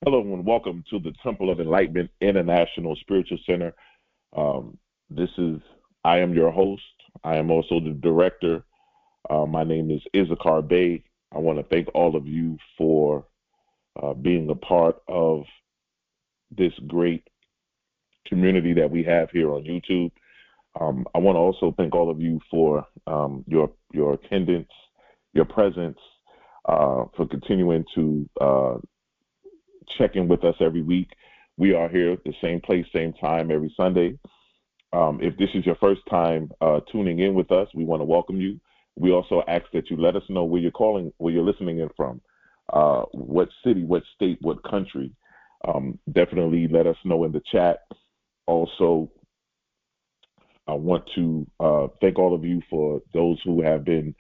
Hello and welcome to the Temple of Enlightenment International Spiritual Center. This is, I am your host. I am also the director. My name is issacharbey. I want to thank all of you for being a part of this great community that we have here on YouTube. I want to also thank all of you for your attendance, your presence, for continuing to check in with us every week. We are here at the same place, same time every Sunday. If this is your first time tuning in with us, we want to welcome you. We also ask that you let us know where you're listening in from, what city, what state, what country. Definitely let us know in the chat. Also, I want to thank all of you for those who have been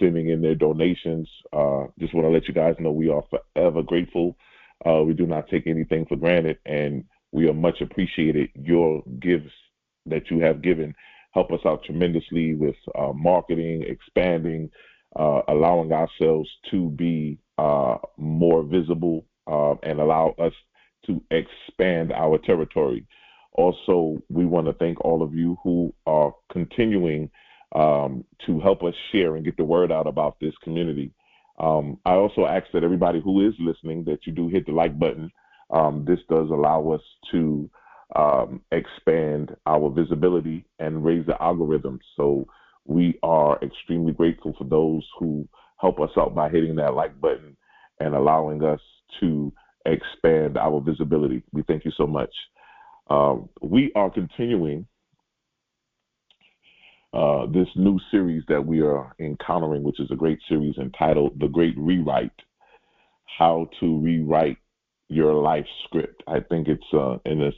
sending in their donations. Just want to let you guys know we are forever grateful. We do not take anything for granted, and we are much appreciated. Your gifts that you have given help us out tremendously with marketing, expanding, allowing ourselves to be more visible, and allow us to expand our territory. Also, we want to thank all of you who are continuing to help us share and get the word out about this community. I also ask that everybody who is listening that you do hit the like button. This does allow us to expand our visibility and raise the algorithm. So we are extremely grateful for those who help us out by hitting that like button and allowing us to expand our visibility. We thank you so much. We are continuing this new series that we are encountering, which is a great series entitled The Great Rewrite, How to Rewrite Your Life Script. I think it's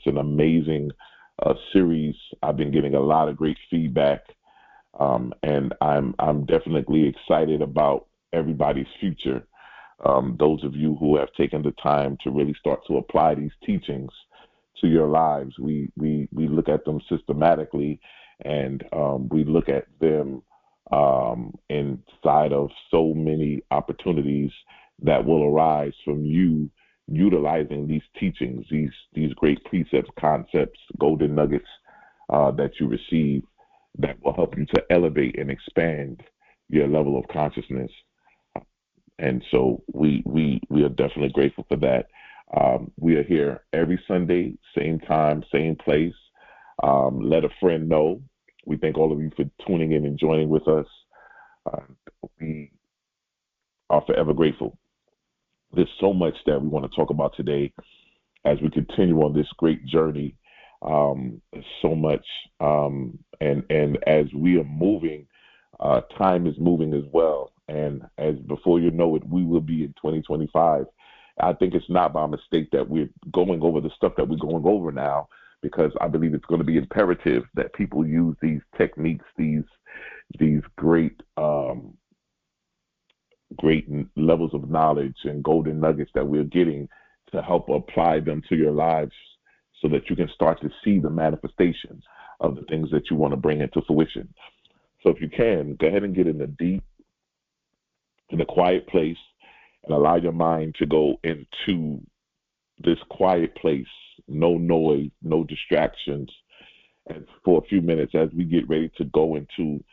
an amazing series. I've been getting a lot of great feedback, and I'm definitely excited about everybody's future. Those of you who have taken the time to really start to apply these teachings to your lives, we look at them systematically, and we look at them inside of so many opportunities that will arise from you utilizing these teachings, these great precepts, concepts, golden nuggets that you receive that will help you to elevate and expand your level of consciousness. And so we are definitely grateful for that. We are here every Sunday, same time, same place. Let a friend know. We thank all of you for tuning in and joining with us. We are forever grateful. There's so much that we want to talk about today as we continue on this great journey. So much. And as we are moving, time is moving as well. And as before you know it, we will be in 2025. I think it's not by mistake that we're going over the stuff that we're going over now, because I believe it's going to be imperative that people use these techniques, these great levels of knowledge and golden nuggets that we're getting to help apply them to your lives so that you can start to see the manifestation of the things that you want to bring into fruition. So if you can, go ahead and get in a quiet place and allow your mind to go into this quiet place, no noise, no distractions, and for a few minutes as we get ready to go into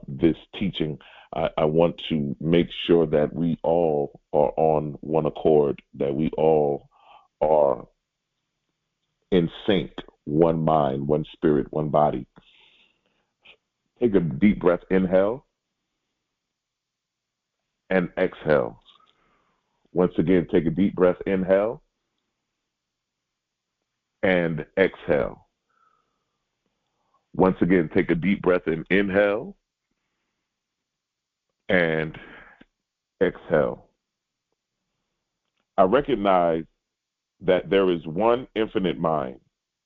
this teaching. I want to make sure that we all are on one accord, that we all are in sync, one mind, one spirit, one body. Take a deep breath, inhale, and exhale. Once again, take a deep breath, inhale, and exhale. Once again, take a deep breath and inhale and exhale. I recognize that there is one infinite mind,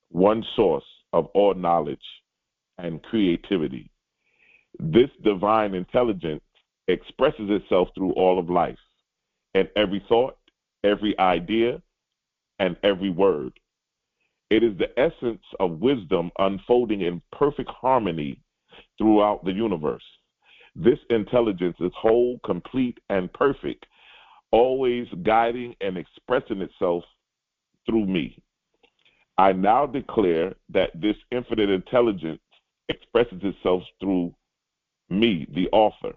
one source of all knowledge and creativity. This divine intelligence expresses itself through all of life, and every thought, every idea, and every word. It is the essence of wisdom unfolding in perfect harmony throughout the universe. This intelligence is whole, complete, and perfect, always guiding and expressing itself through me. I now declare that this infinite intelligence expresses itself through me, the author.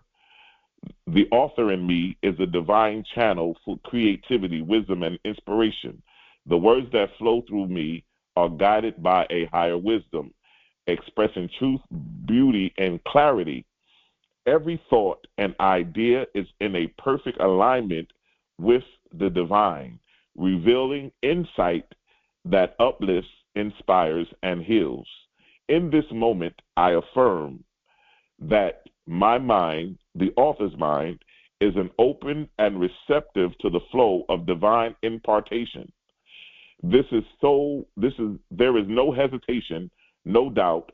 The author in me is a divine channel for creativity, wisdom, and inspiration. The words that flow through me are guided by a higher wisdom, expressing truth, beauty, and clarity. Every thought and idea is in a perfect alignment with the divine, revealing insight that uplifts, inspires, and heals. In this moment, I affirm that my mind, the author's mind, is an open and receptive to the flow of divine impartation. There is no hesitation, no doubt,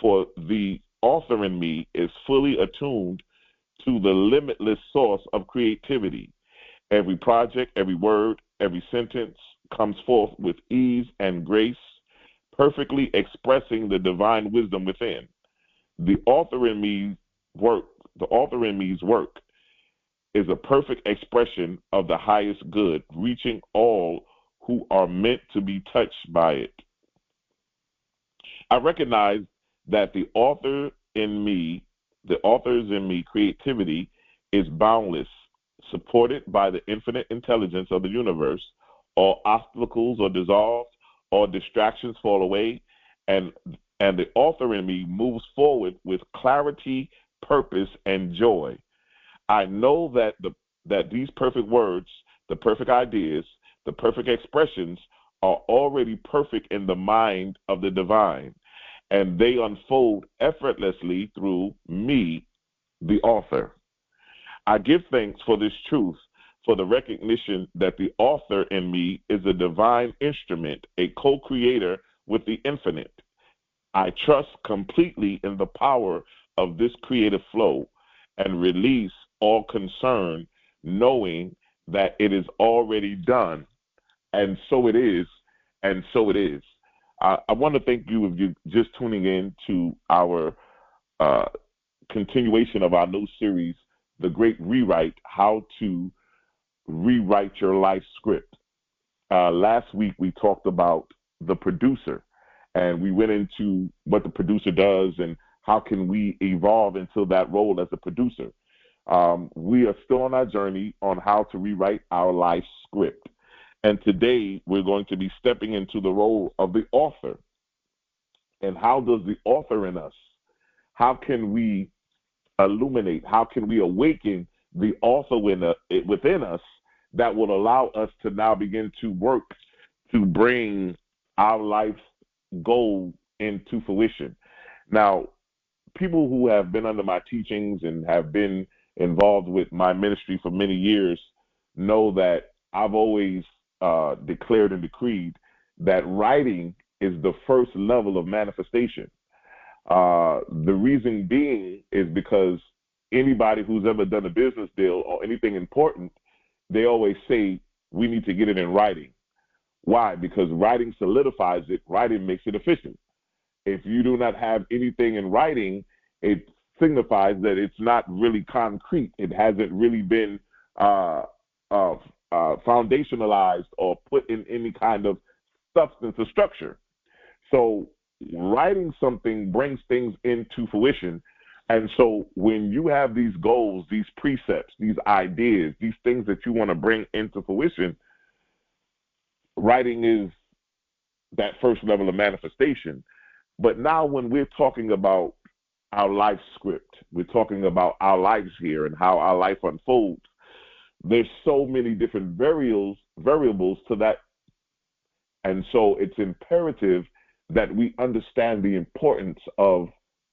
for the author in me is fully attuned to the limitless source of creativity. Every project, every word, every sentence comes forth with ease and grace, perfectly expressing the divine wisdom within. The author in me's work is a perfect expression of the highest good, reaching all who are meant to be touched by it. I recognize that the author's in me creativity is boundless, supported by the infinite intelligence of the universe. All obstacles are dissolved, all distractions fall away, and the author in me moves forward with clarity, purpose, and joy. I know that these perfect words, the perfect ideas, the perfect expressions are already perfect in the mind of the divine, and they unfold effortlessly through me, the author. I give thanks for this truth, for the recognition that the author in me is a divine instrument, a co-creator with the infinite. I trust completely in the power of this creative flow and release all concern, knowing that it is already done, and so it is, and so it is. I want to thank you if you're just tuning in to our continuation of our new series, The Great Rewrite, How to Rewrite Your Life Script. Last week we talked about the producer, and we went into what the producer does and how can we evolve into that role as a producer. We are still on our journey on how to rewrite our life script. And today we're going to be stepping into the role of the author. And how does the author in us, how can we illuminate, how can we awaken the author within us that will allow us to now begin to work to bring our life's goal into fruition? Now, people who have been under my teachings and have been involved with my ministry for many years know that I've always declared and decreed that writing is the first level of manifestation. The reason being is because anybody who's ever done a business deal or anything important, they always say, we need to get it in writing. Why? Because writing solidifies it. Writing makes it efficient. If you do not have anything in writing, it signifies that it's not really concrete. It hasn't really been foundationalized or put in any kind of substance or structure. So writing something brings things into fruition. And so when you have these goals, these precepts, these ideas, these things that you want to bring into fruition, writing is that first level of manifestation. But now when we're talking about our life script, we're talking about our lives here and how our life unfolds, there's so many different variables to that. And so it's imperative that we understand the importance of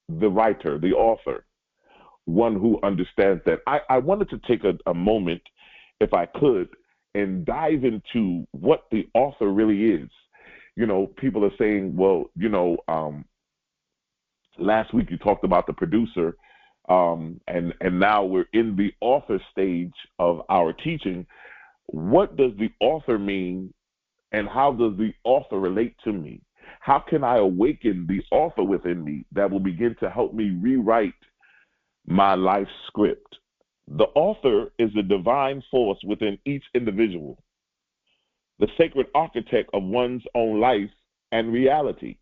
the writer, the author, one who understands that. I wanted to take a moment, if I could, and dive into what the author really is. You know, people are saying, well, last week you talked about the producer, and now we're in the author stage of our teaching. What does the author mean, and how does the author relate to me? How can I awaken the author within me that will begin to help me rewrite my life script? The author is the divine force within each individual, the sacred architect of one's own life and reality.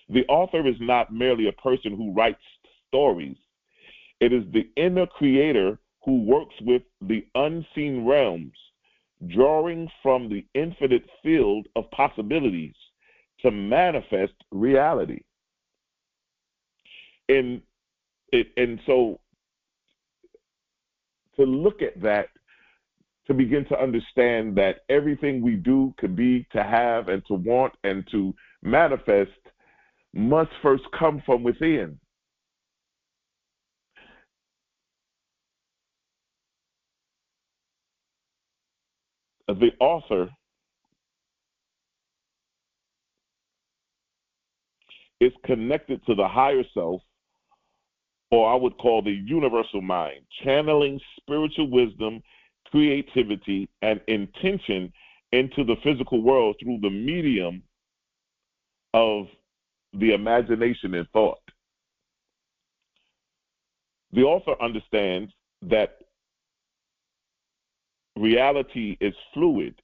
The author is not merely a person who writes stories. It is the inner creator who works with the unseen realms, drawing from the infinite field of possibilities to manifest reality. And so to look at that, to begin to understand that everything we do, could be, to have, and to want, and to manifest must first come from within. The author is connected to the higher self, or I would call the universal mind, channeling spiritual wisdom, creativity, and intention into the physical world through the medium of the imagination and thought. The author understands that reality is fluid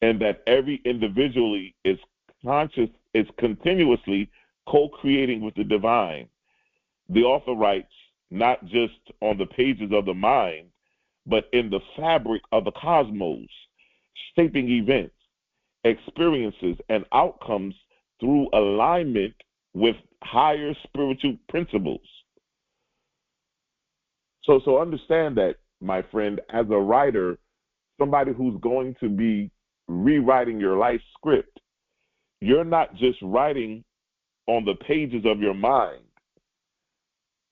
and that every individually is conscious, is continuously co-creating with the divine. The author writes not just on the pages of the mind, but in the fabric of the cosmos, shaping events, experiences, and outcomes through alignment with higher spiritual principles. So understand that, my friend, as a writer, somebody who's going to be rewriting your life script, you're not just writing on the pages of your mind.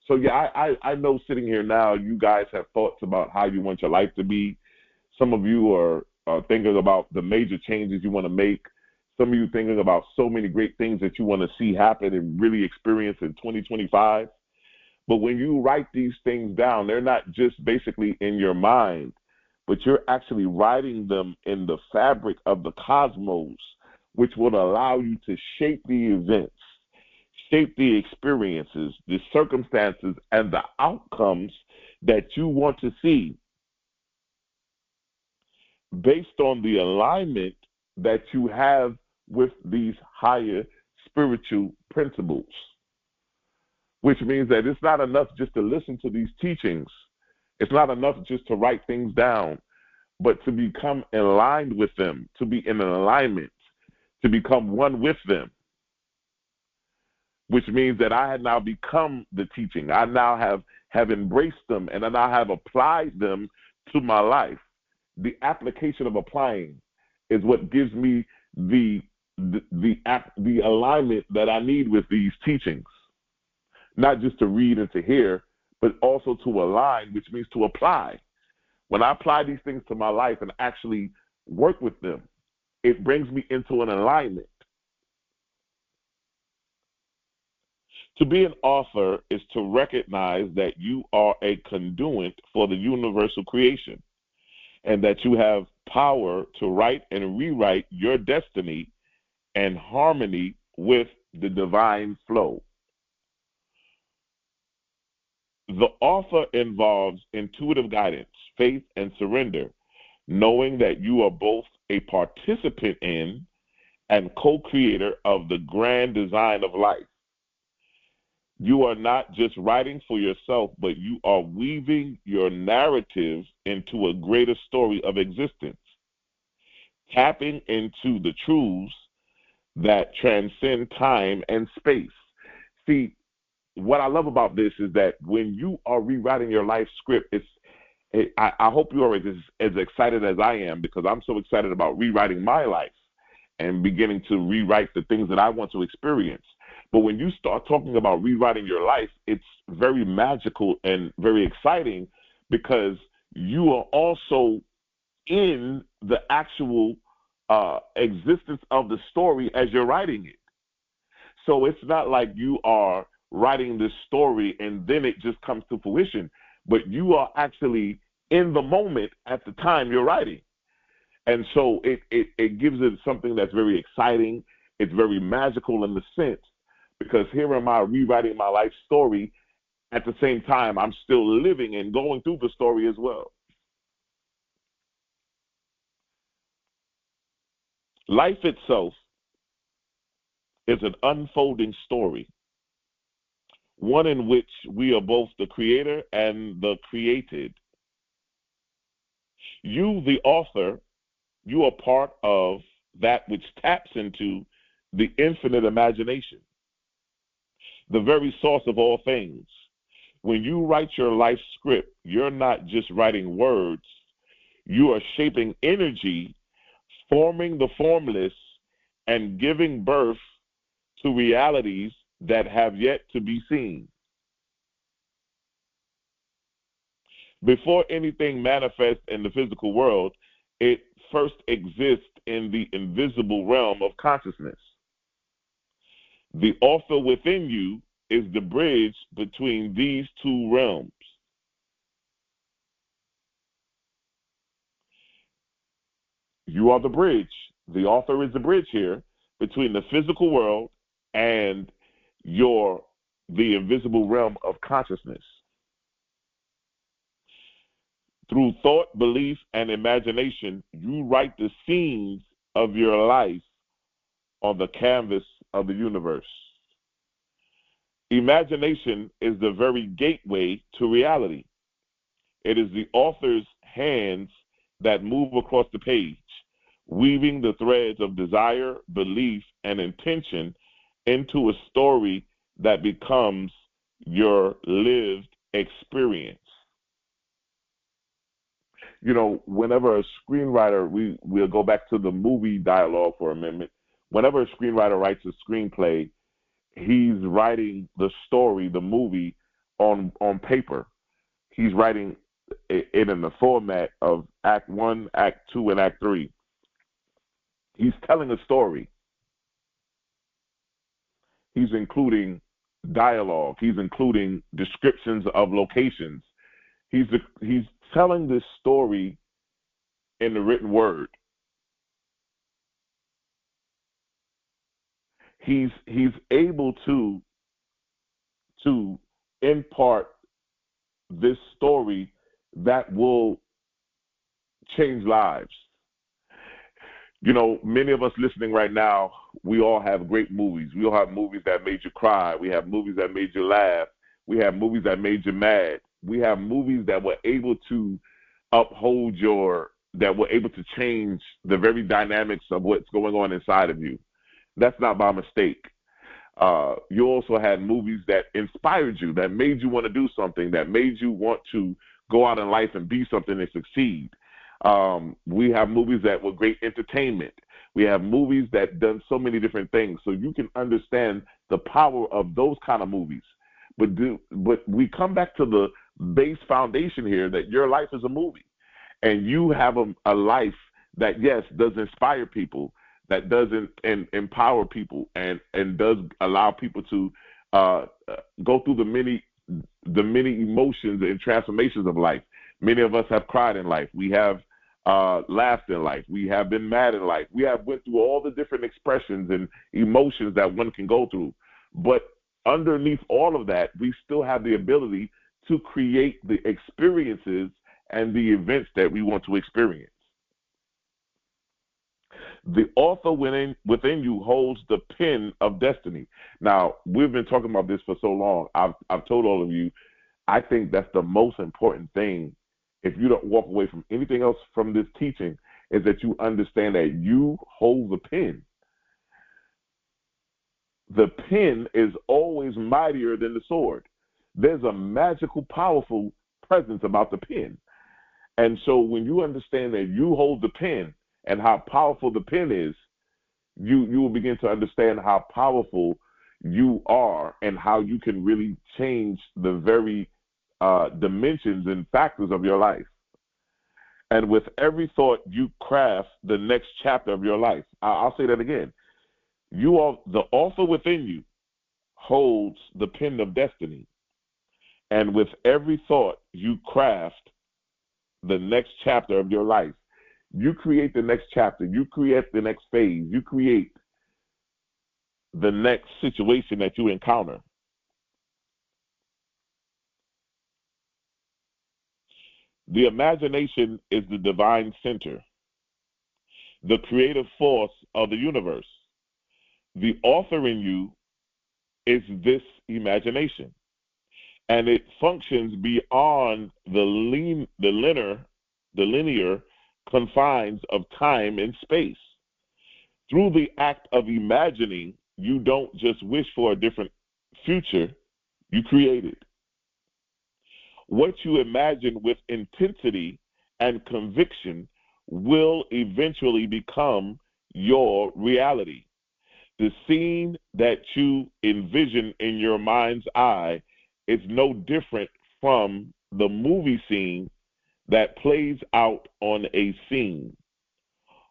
So yeah, I know sitting here now, you guys have thoughts about how you want your life to be. Some of you are thinking about the major changes you want to make. Some of you thinking about so many great things that you want to see happen and really experience in 2025. But when you write these things down, they're not just basically in your mind, but you're actually writing them in the fabric of the cosmos, which will allow you to shape the events, shape the experiences, the circumstances, and the outcomes that you want to see based on the alignment that you have with these higher spiritual principles. Which means that it's not enough just to listen to these teachings. It's not enough just to write things down, but to become aligned with them, to be in an alignment, to become one with them. Which means that I have now become the teaching. I now have embraced them, and I now have applied them to my life. The application of applying is what gives me the alignment that I need with these teachings. Not just to read and to hear, but also to align, which means to apply. When I apply these things to my life and actually work with them, it brings me into an alignment. To be an author is to recognize that you are a conduit for the universal creation and that you have power to write and rewrite your destiny in harmony with the divine flow. The author involves intuitive guidance, faith, and surrender, knowing that you are both a participant in and co-creator of the grand design of life. You are not just writing for yourself, but you are weaving your narrative into a greater story of existence, tapping into the truths that transcend time and space. See, what I love about this is that when you are rewriting your life script, I hope you are as excited as I am, because I'm so excited about rewriting my life and beginning to rewrite the things that I want to experience. But when you start talking about rewriting your life, it's very magical and very exciting, because you are also in the actual existence of the story as you're writing it. So it's not like you are writing this story and then it just comes to fruition, but you are actually in the moment at the time you're writing. And so it gives it something that's very exciting. It's very magical in the sense, because here am I rewriting my life story, at the same time, I'm still living and going through the story as well. Life itself is an unfolding story, one in which we are both the creator and the created. You, the author, you are part of that which taps into the infinite imagination, the very source of all things. When you write your life script, you're not just writing words, you are shaping energy, forming the formless, and giving birth to realities that have yet to be seen. Before anything manifests in the physical world, it first exists in the invisible realm of consciousness. The author within you is the bridge between these two realms. You are the bridge. The author is the bridge here between the physical world and the invisible realm of consciousness. Through thought, belief, and imagination, you write the scenes of your life on the canvas of the universe. Imagination is the very gateway to reality. It is the author's hands that move across the page, weaving the threads of desire, belief, and intention into a story that becomes your lived experience. You know, whenever a screenwriter, we'll go back to the movie dialogue for a minute. Whenever a screenwriter writes a screenplay, he's writing the story, the movie, on paper. He's writing it in the format of Act 1, Act 2, and Act 3. He's telling a story. He's including dialogue. He's including descriptions of locations. He's telling this story in the written word. He's able to impart this story that will change lives. You know, many of us listening right now, we all have great movies. We all have movies that made you cry. We have movies that made you laugh. We have movies that made you mad. We have movies that were able to uphold that were able to change the very dynamics of what's going on inside of you. That's not by mistake. You also had movies that inspired you, that made you want to do something, that made you want to go out in life and be something and succeed. We have movies that were great entertainment. We have movies that done so many different things. So you can understand the power of those kind of movies. But we come back to the base foundation here that your life is a movie. And you have a life that, yes, does inspire people, that does empower people, and does allow people to go through the many emotions and transformations of life. Many of us have cried in life. We have laughed in life. We have been mad in life. We have went through all the different expressions and emotions that one can go through. But underneath all of that, we still have the ability to create the experiences and the events that we want to experience. The author within you holds the pen of destiny. Now, we've been talking about this for so long. I've told all of you, I think that's the most important thing. If you don't walk away from anything else from this teaching, is that you understand that you hold the pen. The pen is always mightier than the sword. There's a magical, powerful presence about the pen. And so when you understand that you hold the pen and how powerful the pen is, you will begin to understand how powerful you are and how you can really change the very dimensions and factors of your life. And with every thought, you craft the next chapter of your life. I'll say that again. You are the author within you holds the pen of destiny. And with every thought, you craft the next chapter of your life. You create the next chapter. You create the next phase. You create the next situation that you encounter. The imagination is the divine center, the creative force of the universe. The author in you is this imagination, and it functions beyond the linear confines of time and space. Through the act of imagining, you don't just wish for a different future, you create it. What you imagine with intensity and conviction will eventually become your reality. The scene that you envision in your mind's eye is no different from the movie scene that plays out on a scene.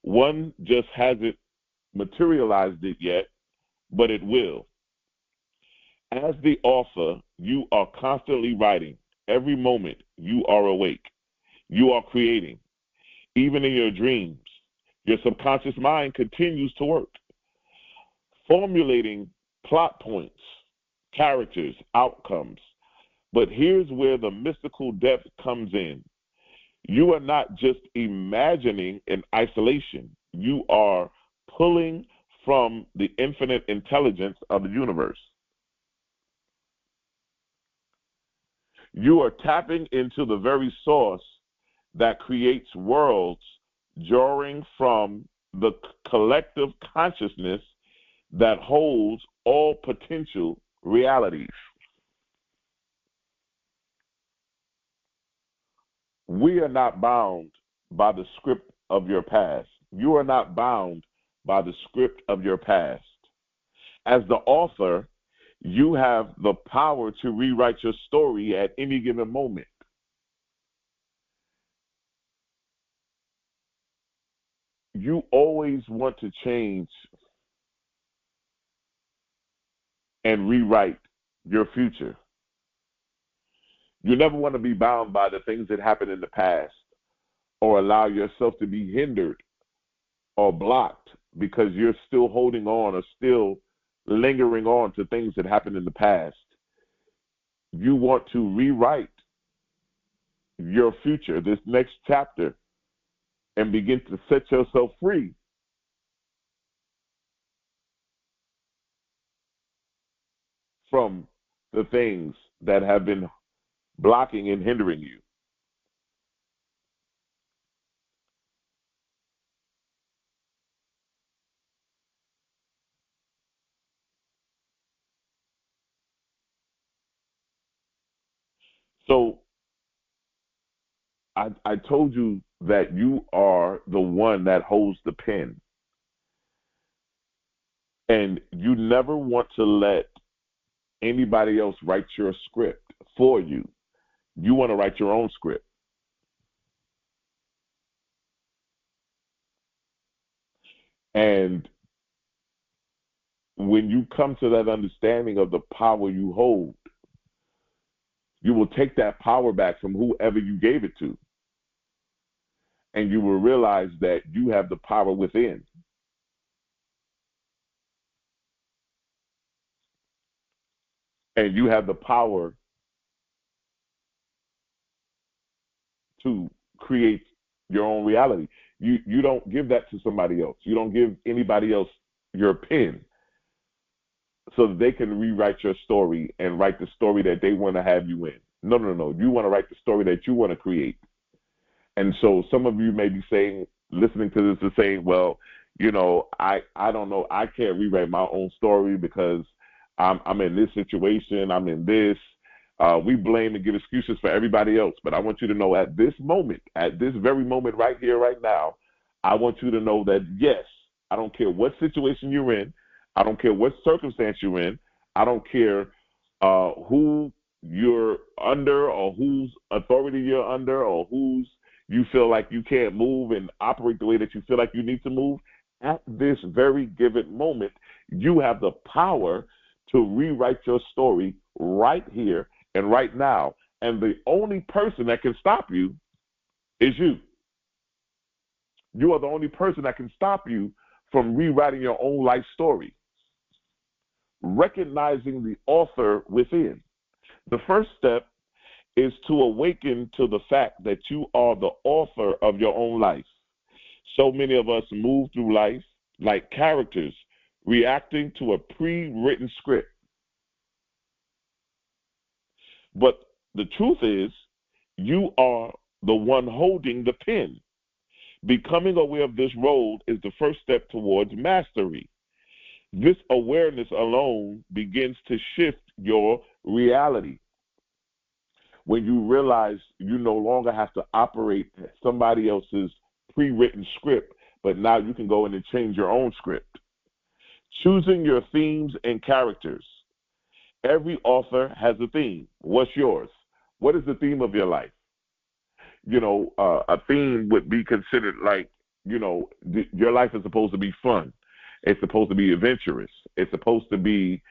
One just hasn't materialized it yet, but it will. As the author, you are constantly writing. Every moment you are awake. You are creating. Even in your dreams, your subconscious mind continues to work, formulating plot points, characters, outcomes. But here's where the mystical depth comes in. You are not just imagining in isolation. You are pulling from the infinite intelligence of the universe. You are tapping into the very source that creates worlds, drawing from the collective consciousness that holds all potential realities. We are not bound by the script of your past. You are not bound by the script of your past. As the author, you have the power to rewrite your story at any given moment. You always want to change and rewrite your future. You never want to be bound by the things that happened in the past or allow yourself to be hindered or blocked because you're still holding on or still lingering on to things that happened in the past. You want to rewrite your future, this next chapter, and begin to set yourself free from the things that have been blocking and hindering you. So I told you that you are the one that holds the pen. And you never want to let anybody else write your script for you. You want to write your own script. And when you come to that understanding of the power you hold, you will take that power back from whoever you gave it to. And you will realize that you have the power within. And you have the power to create your own reality. You don't give that to somebody else. You don't give anybody else your pen so that they can rewrite your story and write the story that they want to have you in. No. You want to write the story that you want to create. And so some of you may be saying, listening to this, is saying, well, I don't know. I can't rewrite my own story because I'm in this situation. I'm in this. We blame and give excuses for everybody else. But I want you to know at this moment, at this very moment right here, right now, I want you to know that, yes, I don't care what situation you're in. I don't care what circumstance you're in. I don't care who you're under or whose authority you're under or whose you feel like you can't move and operate the way that you feel like you need to move. At this very given moment, you have the power to rewrite your story right here and right now. And the only person that can stop you is you. You are the only person that can stop you from rewriting your own life story. Recognizing the author within. The first step is to awaken to the fact that you are the author of your own life. So many of us move through life like characters reacting to a pre-written script. But the truth is, you are the one holding the pen. Becoming aware of this role is the first step towards mastery. This awareness alone begins to shift your reality. When you realize you no longer have to operate somebody else's pre-written script, but now you can go in and change your own script. Choosing your themes and characters. Every author has a theme. What's yours? What is the theme of your life? A theme would be considered like, your life is supposed to be fun. It's supposed to be adventurous. It's supposed to be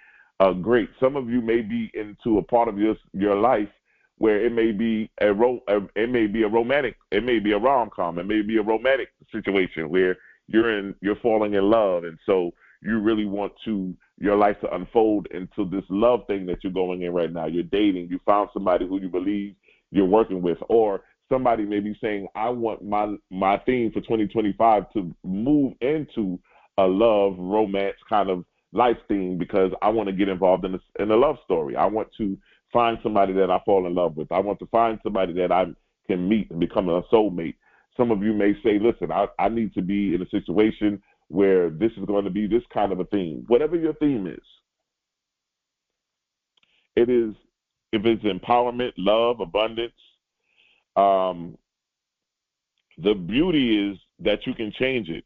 great. Some of you may be into a part of your life where it may be a romantic, it may be a rom-com, it may be a romantic situation where you're falling in love, and so you really want your life to unfold into this love thing that you're going in right now. You're dating, you found somebody who you believe you're working with, or somebody may be saying, I want my theme for 2025 to move into a love, romance kind of life theme because I want to get involved in a love story. I want to find somebody that I fall in love with. I want to find somebody that I can meet and become a soulmate. Some of you may say, listen, I need to be in a situation where this is going to be this kind of a theme. Whatever your theme is, if it's empowerment, love, abundance, the beauty is that you can change it.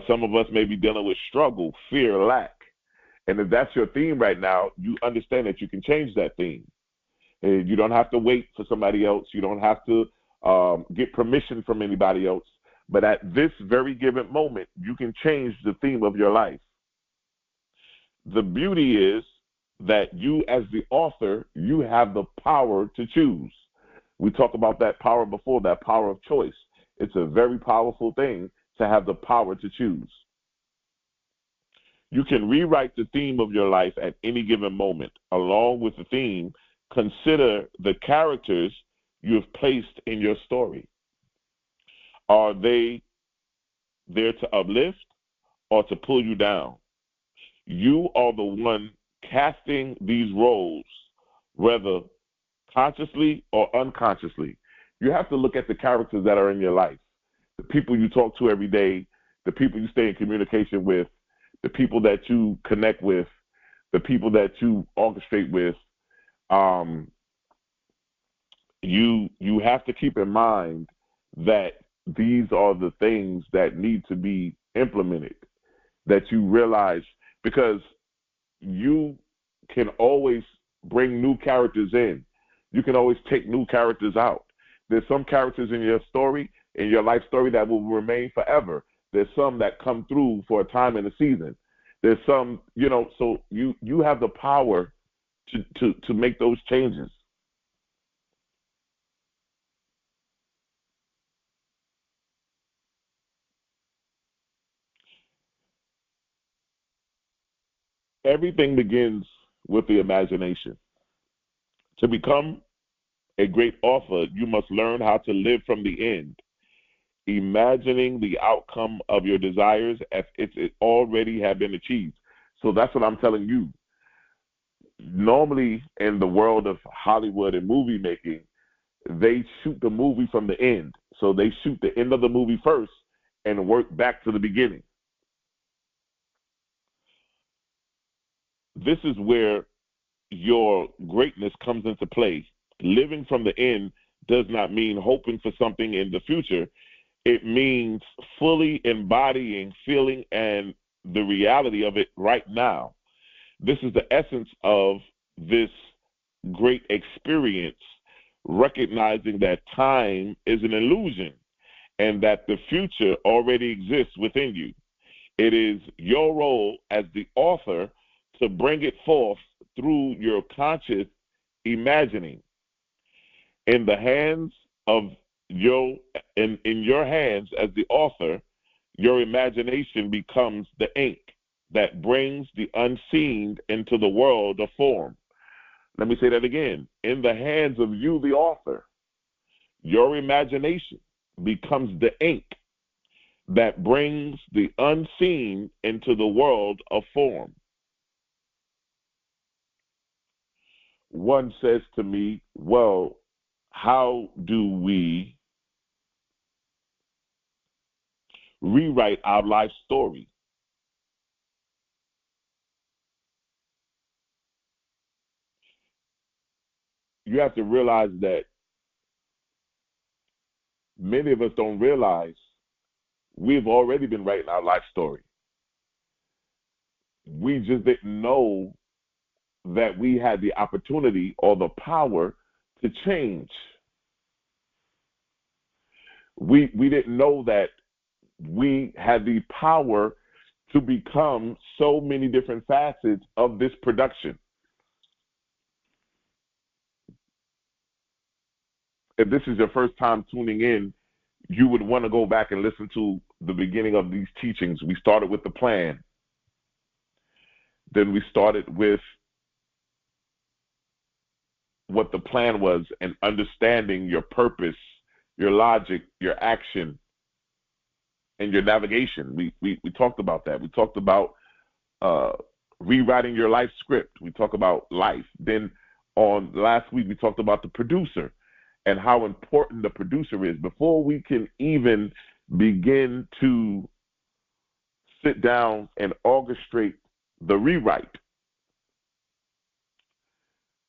Some of us may be dealing with struggle, fear, lack. And if that's your theme right now, you understand that you can change that theme. And you don't have to wait for somebody else. You don't have to get permission from anybody else. But at this very given moment, you can change the theme of your life. The beauty is that you, as the author, you have the power to choose. We talked about that power before, that power of choice. It's a very powerful thing to have the power to choose. You can rewrite the theme of your life at any given moment. Along with the theme, consider the characters you have placed in your story. Are they there to uplift or to pull you down? You are the one casting these roles, whether consciously or unconsciously. You have to look at the characters that are in your life, the people you talk to every day, the people you stay in communication with, the people that you connect with, the people that you orchestrate with. You have to keep in mind that these are the things that need to be implemented, that you realize, because you can always bring new characters in. You can always take new characters out. There's some characters in your story, in your life story, that will remain forever. There's some that come through for a time and a season. There's some, so you have the power to make those changes. Everything begins with the imagination. To become a great author, you must learn how to live from the end, imagining the outcome of your desires as if it already had been achieved. So that's what I'm telling you. Normally, in the world of Hollywood and movie making, they shoot the movie from the end. So they shoot the end of the movie first and work back to the beginning. This is where your greatness comes into play. Living from the end does not mean hoping for something in the future. It means fully embodying, feeling, and the reality of it right now. This is the essence of this great experience, recognizing that time is an illusion and that the future already exists within you. It is your role as the author to bring it forth through your conscious imagining. In the hands of in your hands as the author, your imagination becomes the ink that brings the unseen into the world of form. Let me say that again. In the hands of you, the author, your imagination becomes the ink that brings the unseen into the world of form. One says to me, well, how do we rewrite our life story? You have to realize that many of us don't realize we've already been writing our life story. We just didn't know that we had the opportunity or the power to change. We didn't know that we had the power to become so many different facets of this production. If this is your first time tuning in, you would want to go back and listen to the beginning of these teachings. We started with the plan. Then we started with what the plan was and understanding your purpose, your logic, your action, and your navigation. We talked about that. We talked about rewriting your life script. We talked about life. Then on last week, we talked about the producer and how important the producer is. Before we can even begin to sit down and orchestrate the rewrite,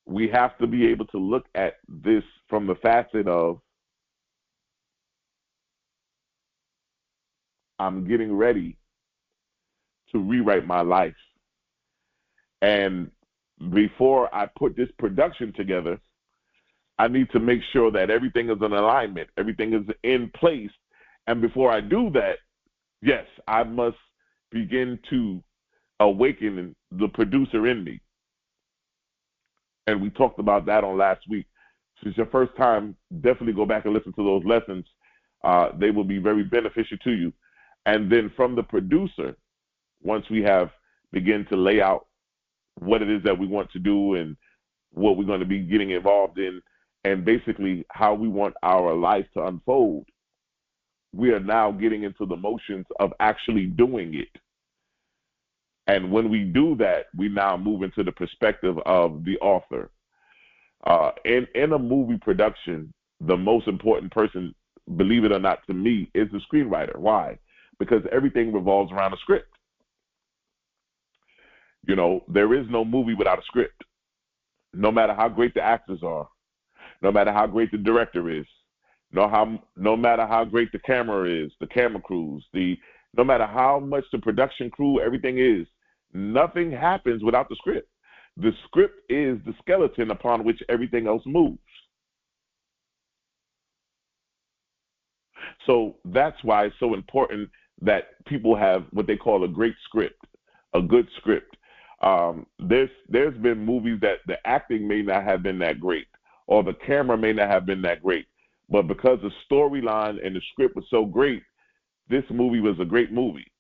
we have to be able to look at this from the facet of, I'm getting ready to rewrite my life. And before I put this production together, I need to make sure that everything is in alignment, everything is in place. And before I do that, yes, I must begin to awaken the producer in me. And we talked about that on last week. If it's your first time, definitely go back and listen to those lessons. They will be very beneficial to you. And then from the producer, once we have begin to lay out what it is that we want to do and what we're going to be getting involved in, and basically how we want our life to unfold, we are now getting into the motions of actually doing it. And when we do that, we now move into the perspective of the author. In a movie production, the most important person, believe it or not, to me, is the screenwriter. Why? Because everything revolves around a script. You know, there is no movie without a script. No matter how great the actors are, no matter how great the director is, no matter how great the camera is, the camera crews, no matter how much the production crew, everything is, nothing happens without the script. The script is the skeleton upon which everything else moves. So that's why it's so important that people have what they call a great script, a good script. There's been movies that the acting may not have been that great, or the camera may not have been that great, but because the storyline and the script was so great, this movie was a great movie.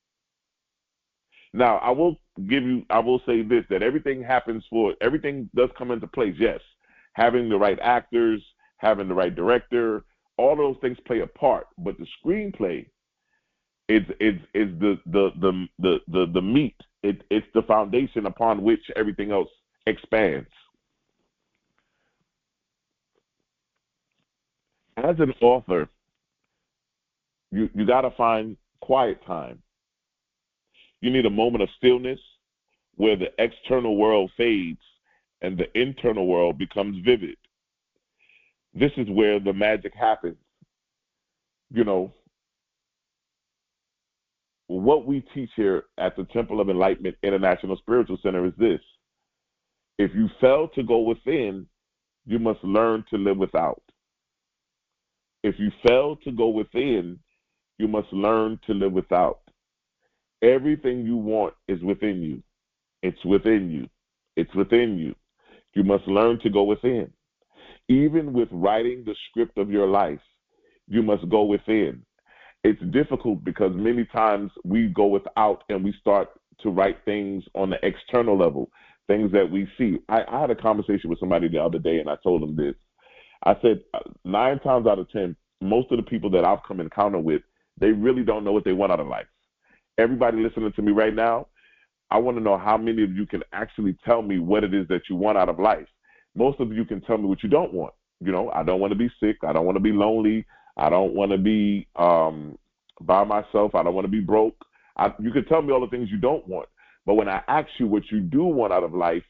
Now, I will say this, that everything does come into place. Yes, having the right actors, having the right director, all those things play a part, but the screenplay is the meat. It's the foundation upon which everything else expands. As an author, you got to find quiet time. You need a moment of stillness where the external world fades and the internal world becomes vivid. This is where the magic happens. You know, what we teach here at the Temple of Enlightenment International Spiritual Center is this: if you fail to go within, you must learn to live without. If you fail to go within, you must learn to live without. Everything you want is within you. It's within you. It's within you. You must learn to go within. Even with writing the script of your life, you must go within. It's difficult because many times we go without and we start to write things on the external level, things that we see. I had a conversation with somebody the other day, and I told them this. I said 9 times out of 10, most of the people that I've come encounter with, they really don't know what they want out of life. Everybody listening to me right now, I want to know how many of you can actually tell me what it is that you want out of life. Most of you can tell me what you don't want. You know, I don't want to be sick. I don't want to be lonely. I don't want to be by myself. I don't want to be broke. You can tell me all the things you don't want. But when I ask you what you do want out of life,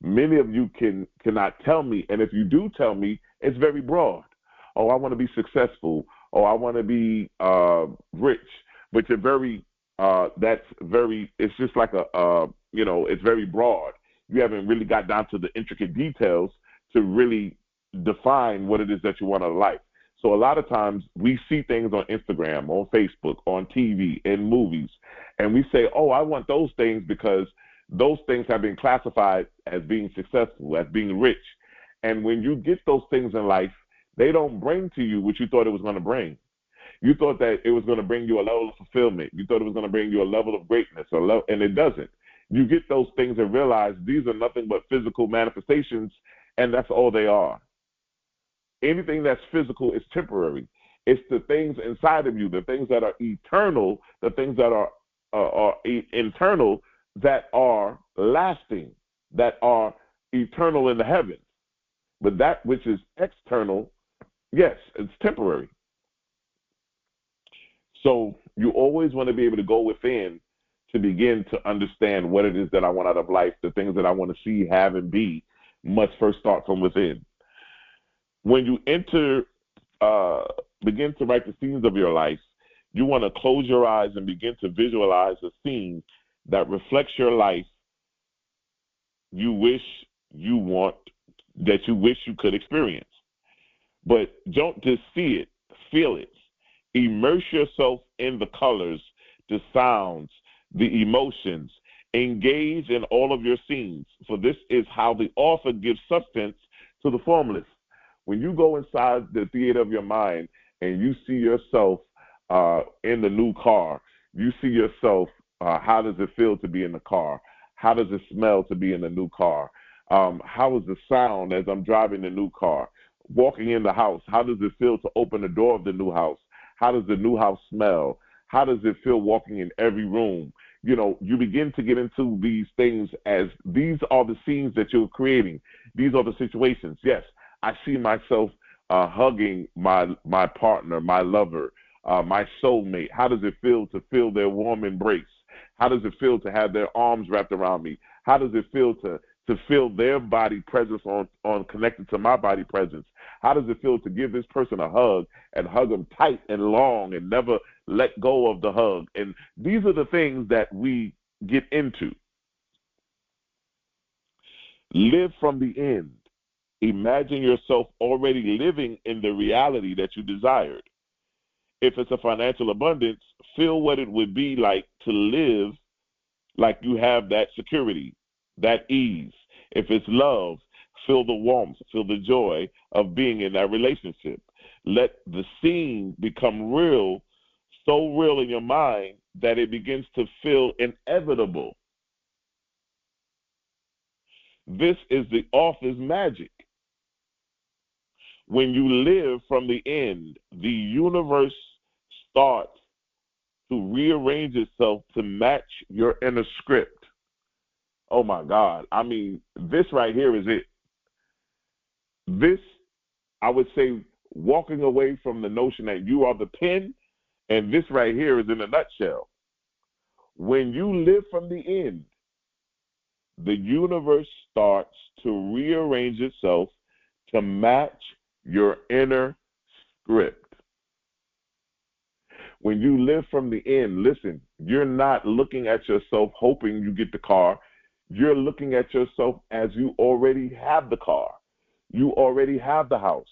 many of you cannot tell me. And if you do tell me, it's very broad. Oh, I want to be successful. Oh, I want to be rich. But you're very, it's just like it's very broad. You haven't really got down to the intricate details to really define what it is that you want out of life. So a lot of times we see things on Instagram, on Facebook, on TV, in movies, and we say, oh, I want those things because those things have been classified as being successful, as being rich. And when you get those things in life, they don't bring to you what you thought it was going to bring. You thought that it was going to bring you a level of fulfillment. You thought it was going to bring you a level of greatness, and it doesn't. You get those things and realize these are nothing but physical manifestations, and that's all they are. Anything that's physical is temporary. It's the things inside of you, the things that are eternal, the things that are internal, that are lasting, that are eternal in the heavens. But that which is external, yes, it's temporary. So you always want to be able to go within to begin to understand what it is that I want out of life. The things that I want to see, have, and be must first start from within. When you begin to write the scenes of your life, you want to close your eyes and begin to visualize a scene that reflects your life you wish you could experience. But don't just see it, feel it. Immerse yourself in the colors, the sounds, the emotions. Engage in all of your scenes, for this is how the author gives substance to the formless. When you go inside the theater of your mind and you see yourself in the new car, you see yourself, how does it feel to be in the car? How does it smell to be in the new car? How is the sound as I'm driving the new car? Walking in the house, how does it feel to open the door of the new house? How does the new house smell? How does it feel walking in every room? You know, you begin to get into these things as these are the scenes that you're creating. These are the situations. Yes, I see myself hugging my partner, my lover, my soulmate. How does it feel to feel their warm embrace? How does it feel to have their arms wrapped around me? How does it feel to feel their body presence on connected to my body presence? How does it feel to give this person a hug and hug them tight and long and never let go of the hug? And these are the things that we get into. Live from the end. Imagine yourself already living in the reality that you desired. If it's a financial abundance, feel what it would be like to live like you have that security, that ease. If it's love, feel the warmth, feel the joy of being in that relationship. Let the scene become real, so real in your mind that it begins to feel inevitable. This is the author's magic. When you live from the end, the universe starts to rearrange itself to match your inner script. Oh my God. I mean, this right here is it. This, I would say, walking away from the notion that you are the pen, and this right here is in a nutshell. When you live from the end, the universe starts to rearrange itself to match your inner script. When you live from the end, listen, you're not looking at yourself hoping you get the car. You're looking at yourself as you already have the car. You already have the house.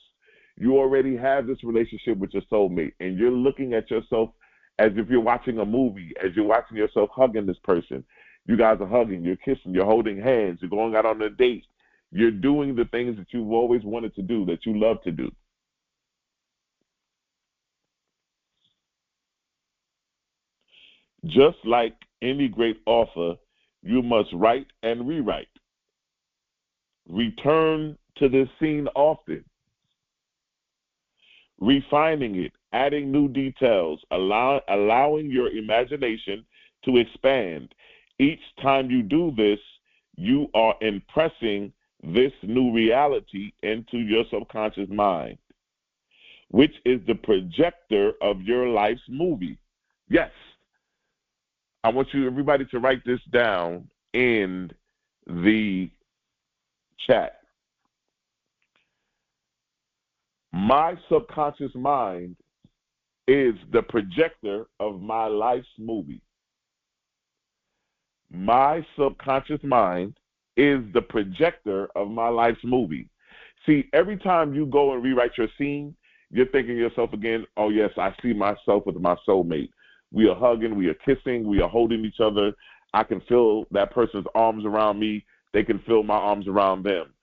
You already have this relationship with your soulmate. And you're looking at yourself as if you're watching a movie, as you're watching yourself hugging this person. You guys are hugging, you're kissing, you're holding hands, you're going out on a date. You're doing the things that you've always wanted to do, that you love to do. Just like any great author, you must write and rewrite. Return to this scene often, refining it, adding new details, allowing your imagination to expand. Each time you do this, you are impressing this new reality into your subconscious mind, which is the projector of your life's movie. Yes, I want everybody to write this down in the chat. My subconscious mind is the projector of my life's movie. My subconscious mind is the projector of my life's movie. See, every time you go and rewrite your scene, you're thinking to yourself again, oh, yes, I see myself with my soulmate. We are hugging, we are kissing, we are holding each other. I can feel that person's arms around me. They can feel my arms around them.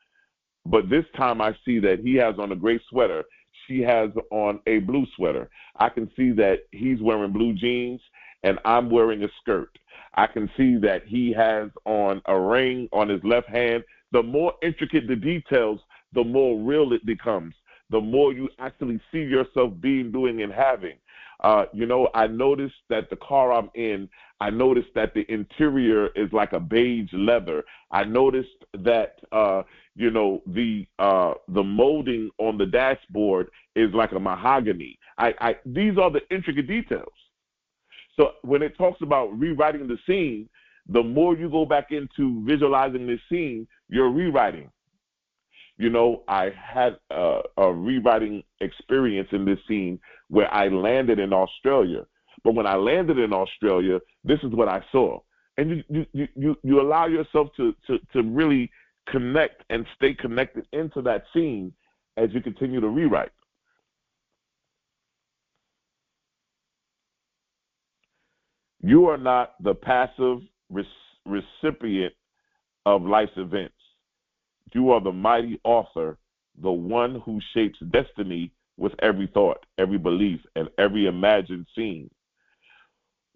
But this time I see that he has on a gray sweater. She has on a blue sweater. I can see that he's wearing blue jeans and I'm wearing a skirt. I can see that he has on a ring on his left hand. The more intricate the details, the more real it becomes. The more you actually see yourself being, doing, and having. I noticed that the car I'm in, I noticed that the interior is like a beige leather. I noticed that, the molding on the dashboard is like a mahogany. These are the intricate details. So when it talks about rewriting the scene, the more you go back into visualizing this scene, you're rewriting. I had a rewriting experience in this scene where I landed in Australia. But when I landed in Australia, this is what I saw. And you allow yourself to really connect and stay connected into that scene as you continue to rewrite. You are not the passive recipient of life's events. You are the mighty author, the one who shapes destiny with every thought, every belief, and every imagined scene.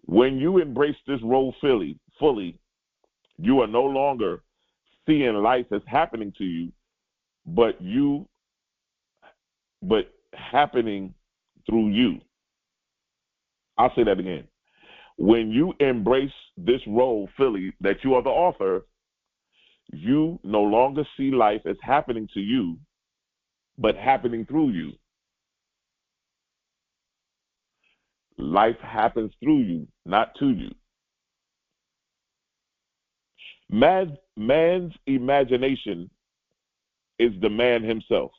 When you embrace this role fully, you are no longer seeing life as happening to you, but happening through you. I'll say that again. When you embrace this role fully, that you are the author, you no longer see life as happening to you, but happening through you. Life happens through you, not to you. Man's imagination is the man himself.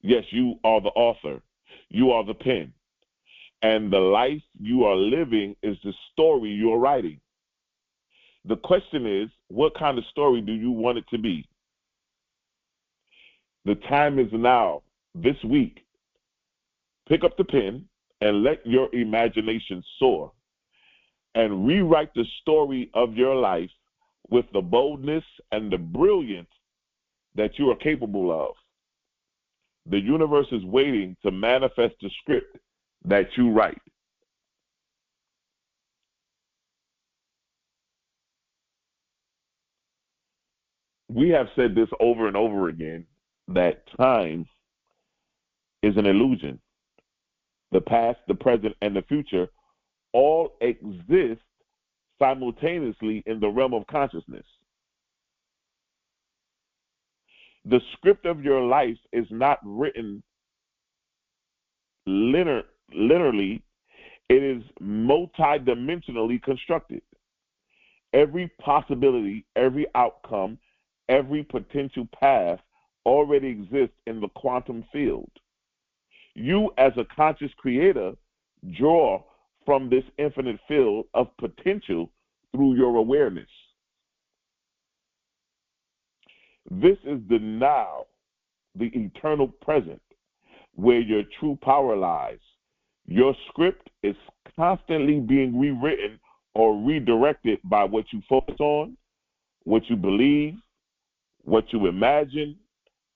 Yes, you are the author. You are the pen. And the life you are living is the story you're writing. The question is, what kind of story do you want it to be? The time is now, this week. Pick up the pen and let your imagination soar and rewrite the story of your life with the boldness and the brilliance that you are capable of. The universe is waiting to manifest the script that you write. We have said this over and over again, that time is an illusion. The past, the present, and the future all exist simultaneously in the realm of consciousness. The script of your life is not written linearly, it is multidimensionally constructed. Every possibility, every outcome, every potential path already exists in the quantum field. You, as a conscious creator, draw from this infinite field of potential through your awareness. This is the now, the eternal present, where your true power lies. Your script is constantly being rewritten or redirected by what you focus on, what you believe, what you imagine,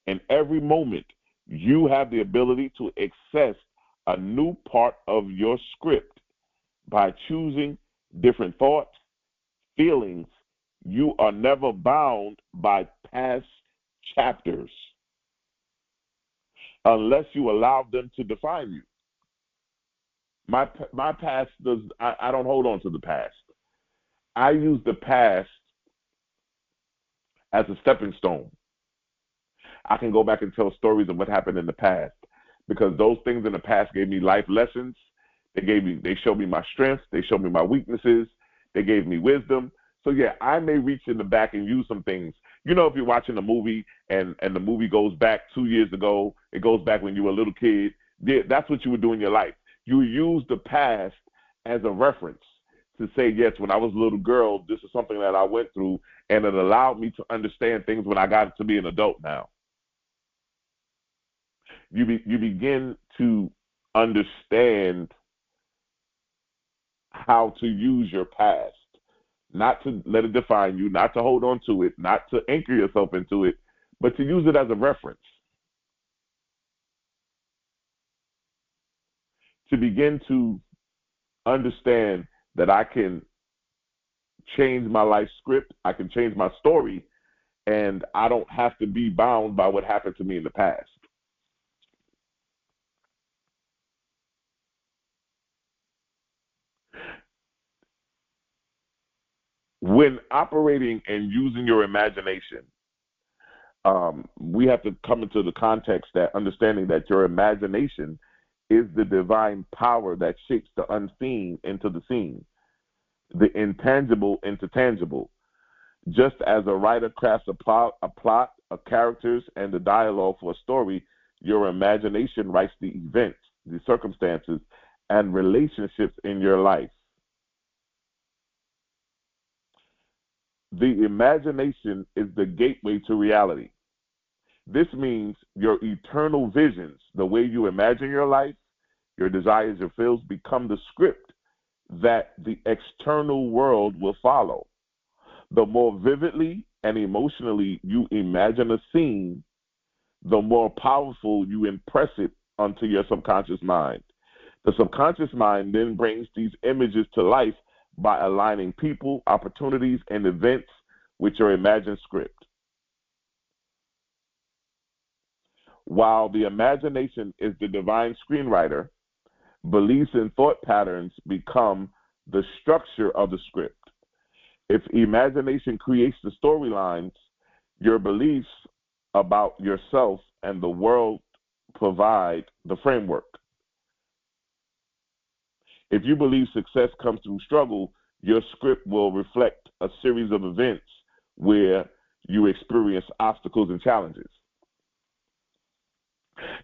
and every moment you have the ability to access a new part of your script by choosing different thoughts, feelings. You are never bound by past chapters unless you allow them to define you. My past does. I don't hold on to the past. I use the past as a stepping stone. I can go back and tell stories of what happened in the past because those things in the past gave me life lessons. They showed me my strengths. They showed me my weaknesses. They gave me wisdom. So yeah, I may reach in the back and use some things. You know, if you're watching a movie and the movie goes back 2 years ago, it goes back when you were a little kid. Yeah, that's what you would do in your life. You use the past as a reference to say, yes, when I was a little girl, this is something that I went through, and it allowed me to understand things when I got to be an adult now. You begin to understand how to use your past, not to let it define you, not to hold on to it, not to anchor yourself into it, but to use it as a reference. To begin to understand that I can change my life script, I can change my story, and I don't have to be bound by what happened to me in the past. When operating and using your imagination, we have to come into the context that understanding that your imagination is the divine power that shapes the unseen into the seen, the intangible into tangible. Just as a writer crafts a plot, a characters, and the dialogue for a story, your imagination writes the events, the circumstances, and relationships in your life. The imagination is the gateway to reality. This means your eternal visions, the way you imagine your life, your desires, your fears, become the script that the external world will follow. The more vividly and emotionally you imagine a scene, the more powerful you impress it onto your subconscious mind. The subconscious mind then brings these images to life by aligning people, opportunities, and events with your imagined script. While the imagination is the divine screenwriter, beliefs and thought patterns become the structure of the script. If imagination creates the storylines, your beliefs about yourself and the world provide the framework. If you believe success comes through struggle, your script will reflect a series of events where you experience obstacles and challenges.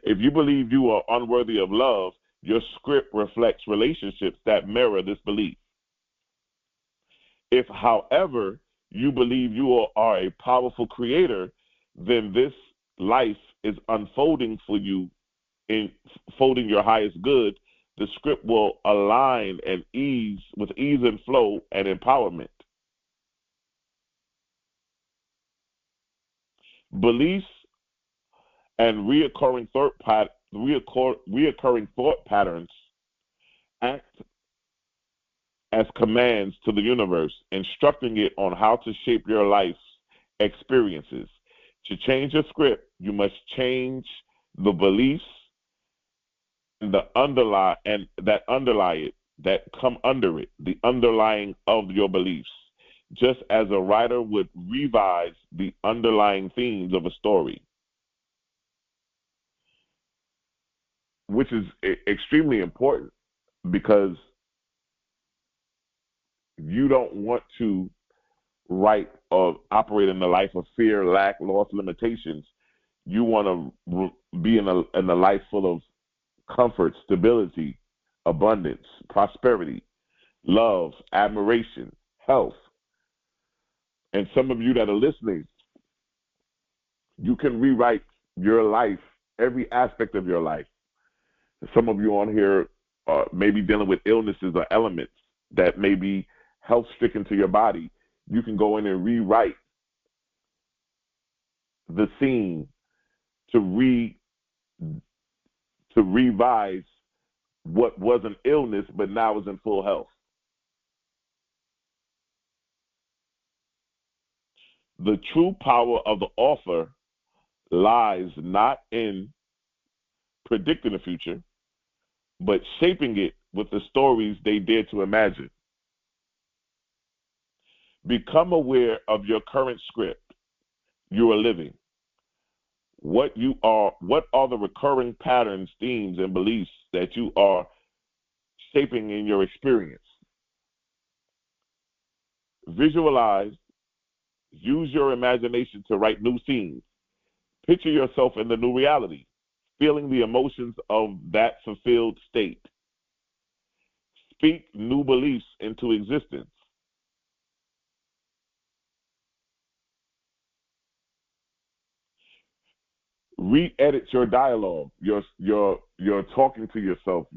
If you believe you are unworthy of love, your script reflects relationships that mirror this belief. If, however, you believe you are a powerful creator, then this life is unfolding for you in folding your highest good. The script will align and with ease and flow and empowerment. Beliefs and reoccurring thought patterns act as commands to the universe, instructing it on how to shape your life's experiences. To change your script, you must change the beliefs and that underlie it, that come under it, the underlying of your beliefs, just as a writer would revise the underlying themes of a story, which is extremely important because you don't want to write or operate in the life of fear, lack, loss, limitations. You want to be in a life full of comfort, stability, abundance, prosperity, love, admiration, health. And some of you that are listening, you can rewrite your life, every aspect of your life. Some of you on here may be dealing with illnesses or elements that may be health stricken to your body. You can go in and rewrite the scene to revise what was an illness but now is in full health. The true power of the author lies not in predicting the future, but shaping it with the stories they dare to imagine. Become aware of your current script you are living. What are the recurring patterns, themes, and beliefs that you are shaping in your experience? Visualize, use your imagination to write new scenes. Picture yourself in the new reality, feeling the emotions of that fulfilled state. Speak new beliefs into existence. Re-edit your dialogue. You're talking to yourself.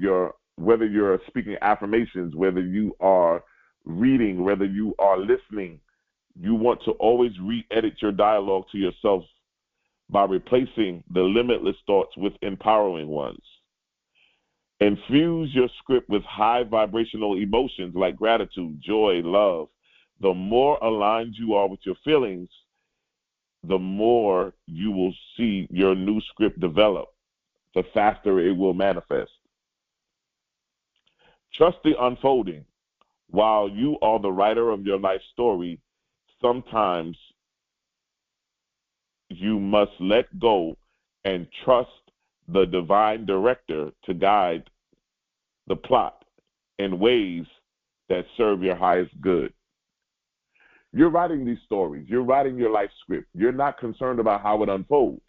Whether you're speaking affirmations, whether you are reading, whether you are listening, you want to always re-edit your dialogue to yourself by replacing the limitless thoughts with empowering ones. Infuse your script with high vibrational emotions like gratitude, joy, love. The more aligned you are with your feelings, the more you will see your new script develop, the faster it will manifest. Trust the unfolding. While you are the writer of your life story, sometimes you must let go and trust the divine director to guide the plot in ways that serve your highest good. You're writing these stories. You're writing your life script. You're not concerned about how it unfolds.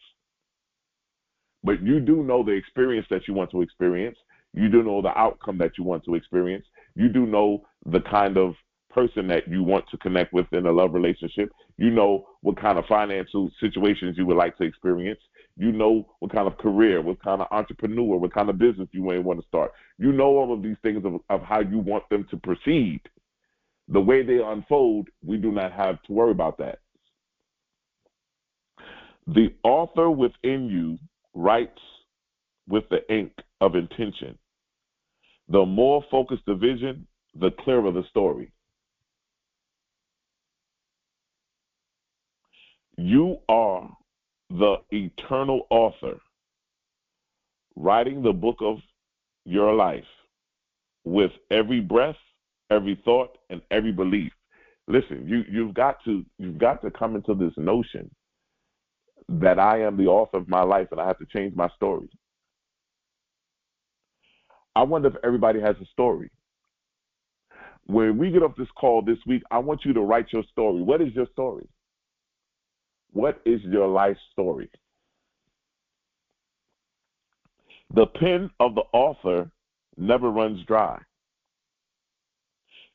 But you do know the experience that you want to experience. You do know the outcome that you want to experience. You do know the kind of person that you want to connect with in a love relationship. You know what kind of financial situations you would like to experience. You know what kind of career, what kind of entrepreneur, what kind of business you may want to start. You know all of these things of how you want them to proceed. The way they unfold, we do not have to worry about that. The author within you writes with the ink of intention. The more focused the vision, the clearer the story. You are the eternal author, writing the book of your life with every breath, every thought, and every belief. Listen, you've got to come into this notion that I am the author of my life and I have to change my story. I wonder if everybody has a story. When we get off this call this week, I want you to write your story. What is your story? What is your life story? The pen of the author never runs dry.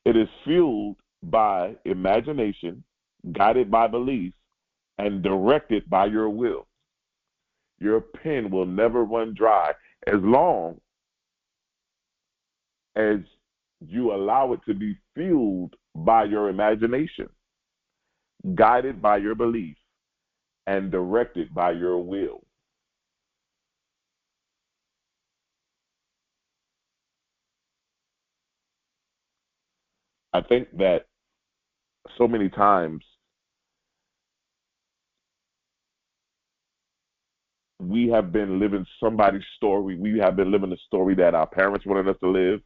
It is fueled by imagination, guided by belief, and directed by your will. Your pen will never run dry as long as you allow it to be fueled by your imagination, guided by your belief, and directed by your will. I think that so many times we have been living somebody's story. We have been living a story that our parents wanted us to live.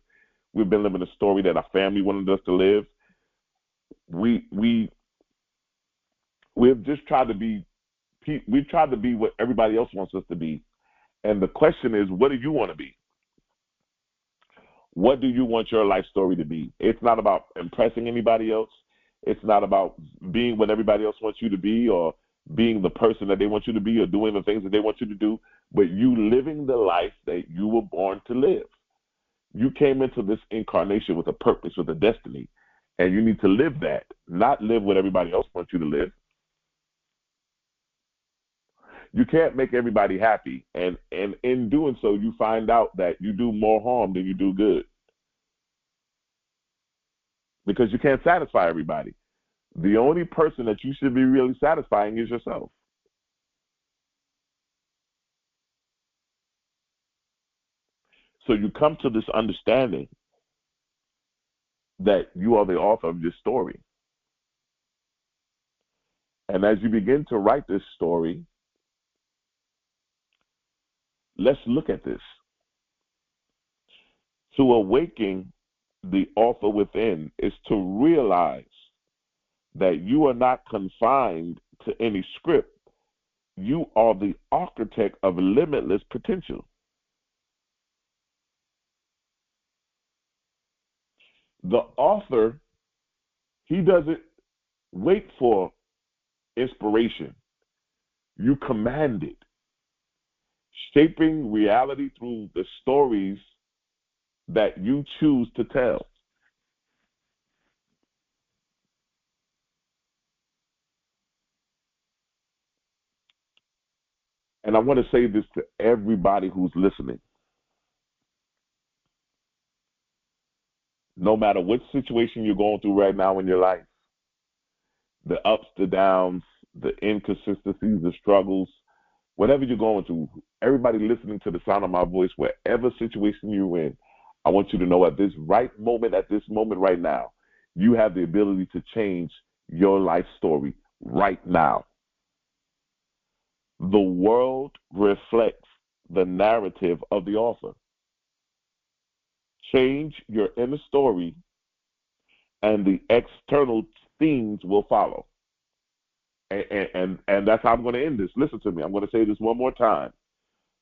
We've been living a story that our family wanted us to live. We've just tried to be what everybody else wants us to be. And the question is, what do you want to be? What do you want your life story to be? It's not about impressing anybody else. It's not about being what everybody else wants you to be or being the person that they want you to be or doing the things that they want you to do, but you living the life that you were born to live. You came into this incarnation with a purpose, with a destiny, and you need to live that, not live what everybody else wants you to live. You can't make everybody happy, and in doing so, you find out that you do more harm than you do good because you can't satisfy everybody. The only person that you should be really satisfying is yourself. So you come to this understanding that you are the author of this story. And as you begin to write this story, Let's look at this. To awaken the author within is to realize that you are not confined to any script. You are the architect of limitless potential. The author, he doesn't wait for inspiration. You command it, shaping reality through the stories that you choose to tell. And I want to say this to everybody who's listening. No matter what situation you're going through right now in your life, the ups, the downs, the inconsistencies, the struggles, whatever you're going through, everybody listening to the sound of my voice, whatever situation you're in, I want you to know at this moment right now, you have the ability to change your life story right now. The world reflects the narrative of the author. Change your inner story, and the external themes will follow. And that's how I'm going to end this. Listen to me. I'm going to say this one more time.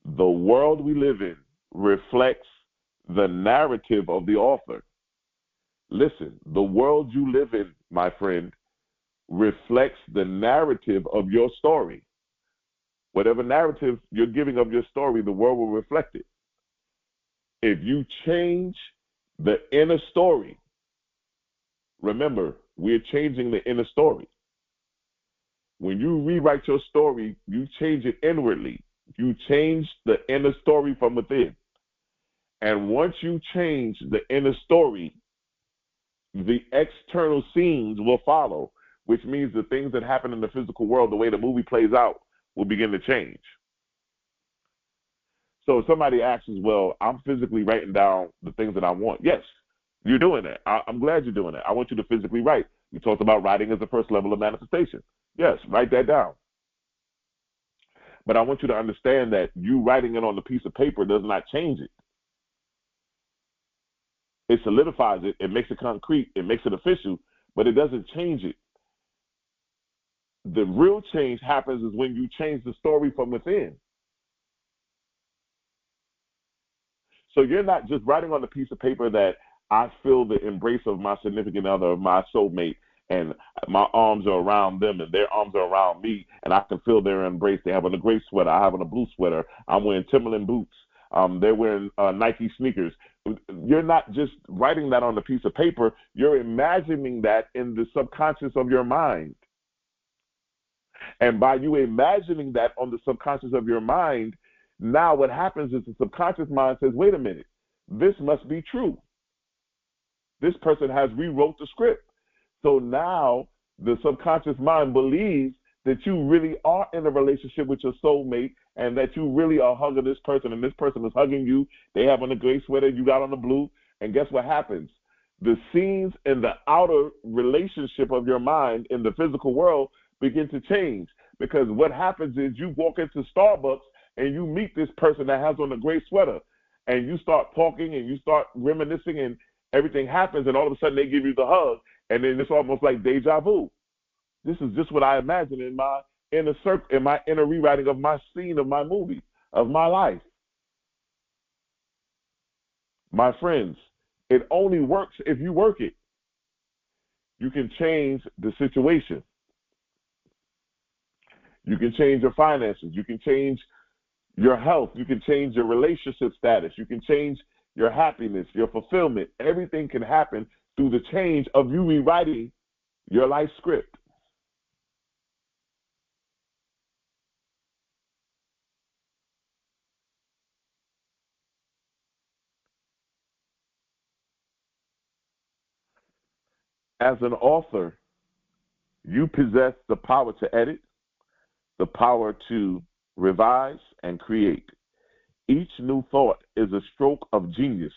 The world we live in reflects the narrative of the author. Listen, the world you live in, my friend, reflects the narrative of your story. Whatever narrative you're giving of your story, the world will reflect it. If you change the inner story, remember, we're changing the inner story. When you rewrite your story, you change it inwardly. You change the inner story from within. And once you change the inner story, the external scenes will follow, which means the things that happen in the physical world, the way the movie plays out, will begin to change. So if somebody asks, well, I'm physically writing down the things that I want. Yes, you're doing that. I'm glad you're doing that. I want you to physically write. We talked about writing as the first level of manifestation. Yes, write that down. But I want you to understand that you writing it on the piece of paper does not change it. It solidifies it. It makes it concrete. It makes it official, but it doesn't change it. The real change happens is when you change the story from within. So you're not just writing on a piece of paper that I feel the embrace of my significant other, my soulmate, and my arms are around them and their arms are around me, and I can feel their embrace. They have on a gray sweater. I have on a blue sweater. I'm wearing Timberland boots. They're wearing Nike sneakers. You're not just writing that on a piece of paper. You're imagining that in the subconscious of your mind. And by you imagining that on the subconscious of your mind, now what happens is the subconscious mind says, wait a minute, this must be true. This person has rewrote the script. So now the subconscious mind believes that you really are in a relationship with your soulmate and that you really are hugging this person and this person is hugging you. They have on a gray sweater, you got on the blue. And guess what happens? The scenes in the outer relationship of your mind in the physical world begin to change, because what happens is you walk into Starbucks and you meet this person that has on a gray sweater, and you start talking and you start reminiscing and everything happens, and all of a sudden they give you the hug, and then it's almost like deja vu. This is just what I imagine in my inner circle, in my inner rewriting of my scene of my movie, of my life. My friends, it only works if you work it. You can change the situation. You can change your finances. You can change your health. You can change your relationship status. You can change your happiness, your fulfillment. Everything can happen through the change of you rewriting your life script. As an author, you possess the power to edit, the power to revise and create. Each new thought is a stroke of genius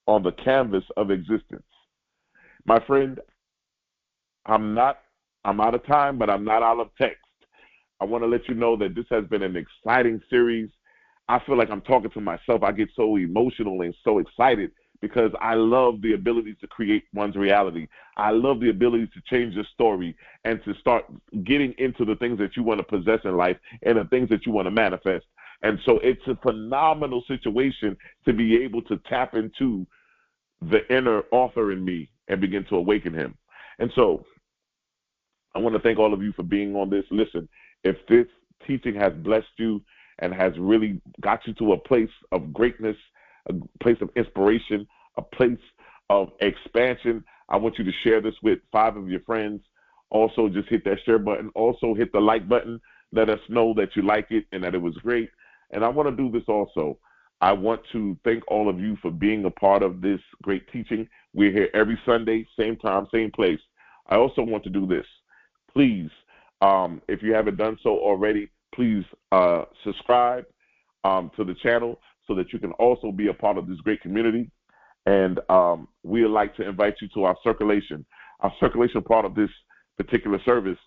on the canvas of existence. My friend, I'm out of time, but I'm not out of text. I want to let you know that this has been an exciting series. I feel like I'm talking to myself. I get so emotional and so excited because I love the ability to create one's reality. I love the ability to change your story and to start getting into the things that you want to possess in life and the things that you want to manifest. And so it's a phenomenal situation to be able to tap into the inner author in me and begin to awaken him. And so I want to thank all of you for being on this. Listen, if this teaching has blessed you and has really got you to a place of greatness, a place of inspiration, a place of expansion, I want you to share this with 5 of your friends. Also, just hit that share button. Also, hit the like button. Let us know that you like it and that it was great. And I want to do this also. I want to thank all of you for being a part of this great teaching. We're here every Sunday, same time, same place. I also want to do this. Please, if you haven't done so already, please subscribe to the channel so that you can also be a part of this great community. And we would like to invite you to our circulation. Our circulation part of this particular service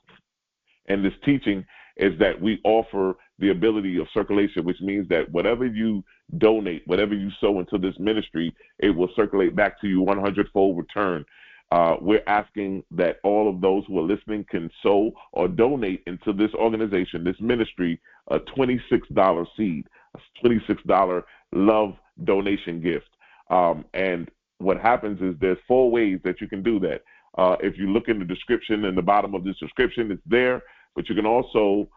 and this teaching is that we offer the ability of circulation, which means that whatever you donate, whatever you sow into this ministry, it will circulate back to you 100-fold return. We're asking that all of those who are listening can sow or donate into this organization, this ministry, a $26 seed, a $26 love donation gift. And what happens is there's 4 ways that you can do that. If you look in the description, in the bottom of this description, it's there. But you can also,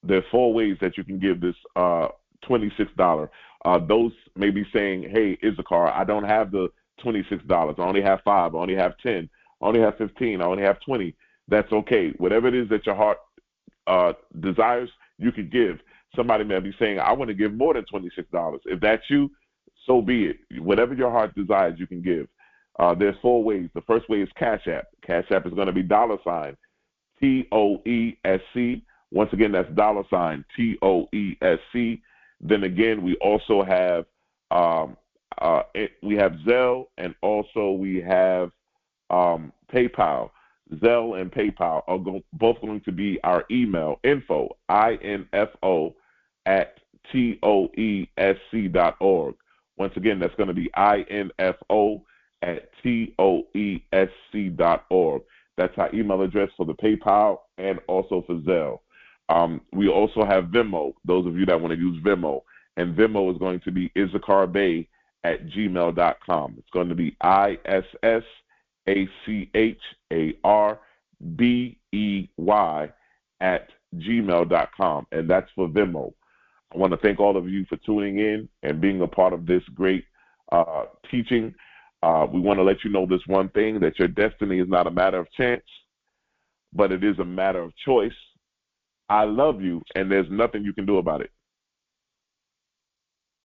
there's 4 ways that you can give this $26. Those may be saying, hey, Issachar, I don't have the $26. I only have 5. I only have 10. I only have 15. I only have 20. That's okay. Whatever it is that your heart desires, you can give. Somebody may be saying, I want to give more than $26. If that's you, so be it. Whatever your heart desires, you can give. There's 4 ways. The first way is Cash App. Cash App is going to be $TOESC. Once again, that's $TOESC. Then again, we also have ZELLE, and also we have PayPal. ZELLE and PayPal are both going to be our email, info, info at TOESC.org. Once again, that's going to be info at TOESC.org. That's our email address for the PayPal and also for ZELLE. We also have VENMO, those of you that want to use VENMO. And VENMO is going to be issacharbey at gmail.com. It's going to be ISSACHARBEY at gmail.com. And that's for VENMO. I want to thank all of you for tuning in and being a part of this great teaching. We want to let you know this one thing, that your destiny is not a matter of chance, but it is a matter of choice. I love you, and there's nothing you can do about it.